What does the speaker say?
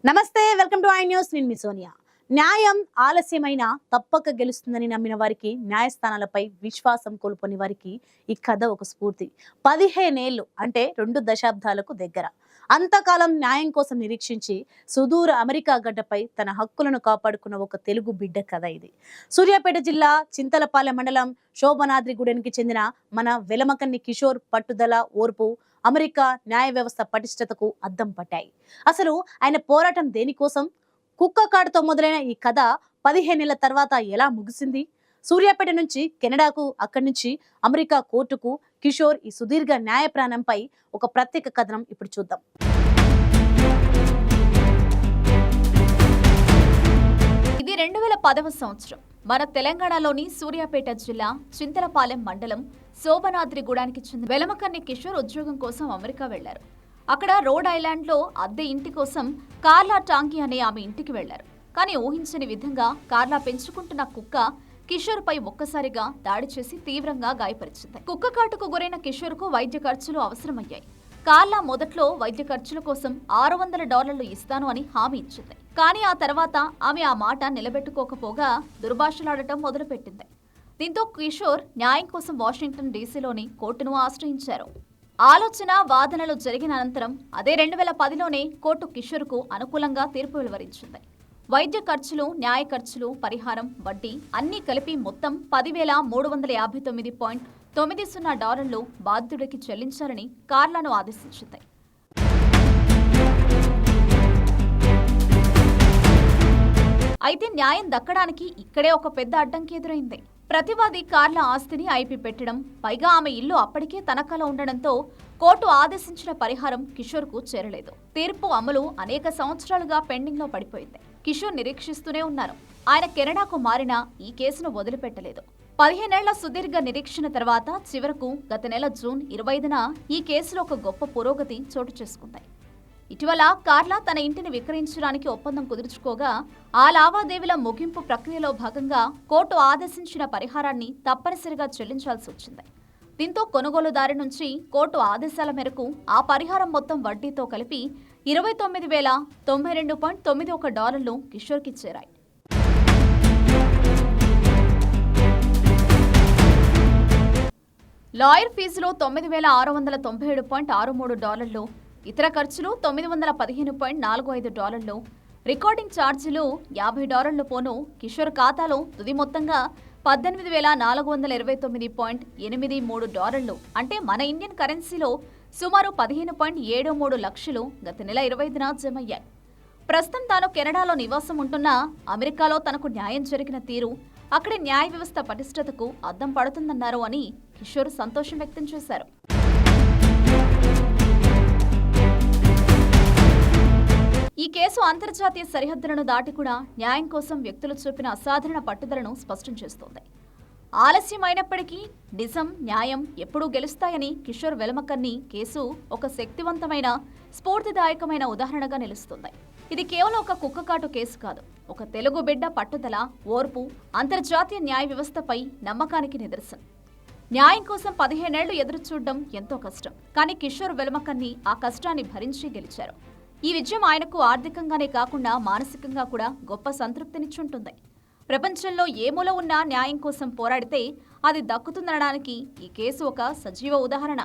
నమస్తే, welcome to I news. నేను మీ సోనియా. న్యాయం ఆలస్యమైన తప్పక గెలుస్తుందని నమ్మిన వారికి, న్యాయస్థానాలపై విశ్వాసం కోల్పోని వారికి ఈ కథ ఒక స్ఫూర్తి. 15 ఏళ్ళు అంటే 2 దశాబ్దాలకు దగ్గర. అంతకాలం న్యాయం కోసం నిరీక్షించి సుదూర అమెరికా గడ్డపై తన హక్కులను కాపాడుకున్న ఒక తెలుగు బిడ్డ కథ ఇది. సూర్యాపేట జిల్లా చింతలపాలెం మండలం శోభనాద్రిగూడెనికి చెందిన మన వెలమకన్ని కిషోర్ పట్టుదల, ఓర్పు అమెరికా న్యాయ వ్యవస్థ పటిష్టతకు అద్దం పట్టాయి. అసలు ఆయన పోరాటం దేనికోసం? కుక్క కాటుతో మొదలైన ఈ కథ 15 ఏళ్ల తర్వాత ఎలా ముగిసింది? సూర్యాపేట నుంచి కెనడాకు, అక్కడి నుంచి అమెరికా కోర్టుకు కిషోర్ ఈ సుదీర్ఘ న్యాయ ప్రాణంపై ఒక ప్రత్యేక కథనం ఇప్పుడు చూద్దాం. ఇది 2010వ సంవత్సరం. మన తెలంగాణలోని సూర్యాపేట జిల్లా చింతలపాలెం మండలం శోభనాద్రిగూడానికి చెందిన వెలమకన్ని కిషోర్ ఉద్యోగం కోసం అమెరికా వెళ్లారు. అక్కడ రోడ్ ఐలాండ్లో అద్దె ఇంటి కోసం కార్లా టాంకీ అనే ఆమె ఇంటికి వెళ్లారు. కానీ ఊహించని విధంగా కార్లా పెంచుకుంటున్న కుక్క కిషోర్పై ఒక్కసారిగా దాడి చేసి తీవ్రంగా గాయపరిచింది. కుక్క కాటుకు గురైన కిషోర్కు వైద్య ఖర్చులు అవసరమయ్యాయి. కార్లా మొదట్లో వైద్య ఖర్చుల కోసం $600 ఇస్తాను అని హామీ ఇచ్చింది. కానీ ఆ తర్వాత ఆమె ఆ మాట నిలబెట్టుకోకపోగా దుర్భాషలాడటం మొదలుపెట్టింది. దీంతో కిషోర్ న్యాయం కోసం వాషింగ్టన్ డీసీలోని కోర్టును ఆశ్రయించారు. ఆలోచన వాదనలు జరిగిన అనంతరం అదే 2010లోనే కోర్టు కిషోర్కు అనుకూలంగా తీర్పు వెలువరించింది. వైద్య ఖర్చులు, న్యాయ ఖర్చులు, పరిహారం, వడ్డీ అన్నీ కలిపి మొత్తం $10,359.90 బాధితుడికి చెల్లించాలని కార్లాను ఆదేశించింది. అయితే న్యాయం దక్కడానికి ఇక్కడే ఒక పెద్ద అడ్డంకి ఎదురైంది. ప్రతివాది కార్ల ఆస్తిని ఐపి పెట్టడం, పైగా ఆమె ఇల్లు అప్పటికే తనఖాలో ఉండడంతో కోర్టు ఆదేశించిన పరిహారం కిషోర్కు చేరలేదు. తీర్పు అమలు అనేక సంవత్సరాలుగా పెండింగ్లో పడిపోయింది. కిషోర్ నిరీక్షిస్తూనే ఉన్నారు. ఆయన కెనడాకు మారినా ఈ కేసును వదిలిపెట్టలేదు. 15 ఏళ్ల సుదీర్ఘ నిరీక్షణ తర్వాత చివరకు గత నెల జూన్ 25న ఈ కేసులో ఒక గొప్ప పురోగతి చోటు చేసుకుంది. ఇటీవల కార్లా తన ఇంటిని విక్రయించడానికి ఒప్పందం కుదుర్చుకోగా ఆ లావాదేవీల ముగింపు ప్రక్రియలో భాగంగా కోర్టు ఆదేశించిన పరిహారాన్ని తప్పనిసరిగా చెల్లించాల్సి వచ్చింది. దీంతో కొనుగోలుదారి నుంచి కోర్టు ఆదేశాల మేరకు ఆ పరిహారం మొత్తం వడ్డీతో కలిపి $29,092.91 కిషోర్కి చేరాయి. లాయర్ ఫీజులు $9,697.63, ఇతర ఖర్చులు $915.45, రికార్డింగ్ ఛార్జీలు $50 పోను కిషోర్ ఖాతాలో తుది మొత్తంగా $18,429.83, అంటే మన ఇండియన్ కరెన్సీలో సుమారు 15.73 లక్షలు గత నెల 25న జమయ్యాయి. ప్రస్తుతం తాను కెనడాలో నివాసం ఉంటున్నా అమెరికాలో తనకు న్యాయం జరిగిన తీరు, అక్కడి న్యాయ వ్యవస్థ పటిష్టతకు అద్దం పడుతుందన్నారు అని కిషోర్ సంతోషం వ్యక్తం చేశారు. ఈ కేసు అంతర్జాతీయ సరిహద్దులను దాటి కూడా న్యాయం కోసం వ్యక్తులు చూపిన అసాధారణ పట్టుదలను స్పష్టం చేస్తోంది. ఆలస్యమైనప్పటికీ నిజం, న్యాయం ఎప్పుడూ గెలుస్తాయని కిషోర్ వెలమకన్ని కేసు ఒక శక్తివంతమైన, స్ఫూర్తిదాయకమైన ఉదాహరణగా నిలుస్తుంది. ఇది కేవలం ఒక కుక్కకాటు కేసు కాదు, ఒక తెలుగు బిడ్డ పట్టుదల, ఓర్పు, అంతర్జాతీయ న్యాయ వ్యవస్థపై నమ్మకానికి నిదర్శనం. న్యాయం కోసం 15 ఏళ్లు ఎదురు చూడడం ఎంతో కష్టం. కానీ కిషోర్ వెలమకన్ని ఆ కష్టాన్ని భరించి గెలిచారు. ఈ విజయం ఆయనకు ఆర్థికంగానే కాకుండా మానసికంగా కూడా గొప్ప సంతృప్తినిచ్చుంటుంది. ప్రపంచంలో ఏ మూల ఉన్నా న్యాయం కోసం పోరాడితే అది దక్కుతుందనడానికి ఈ కేసు ఒక సజీవ ఉదాహరణ.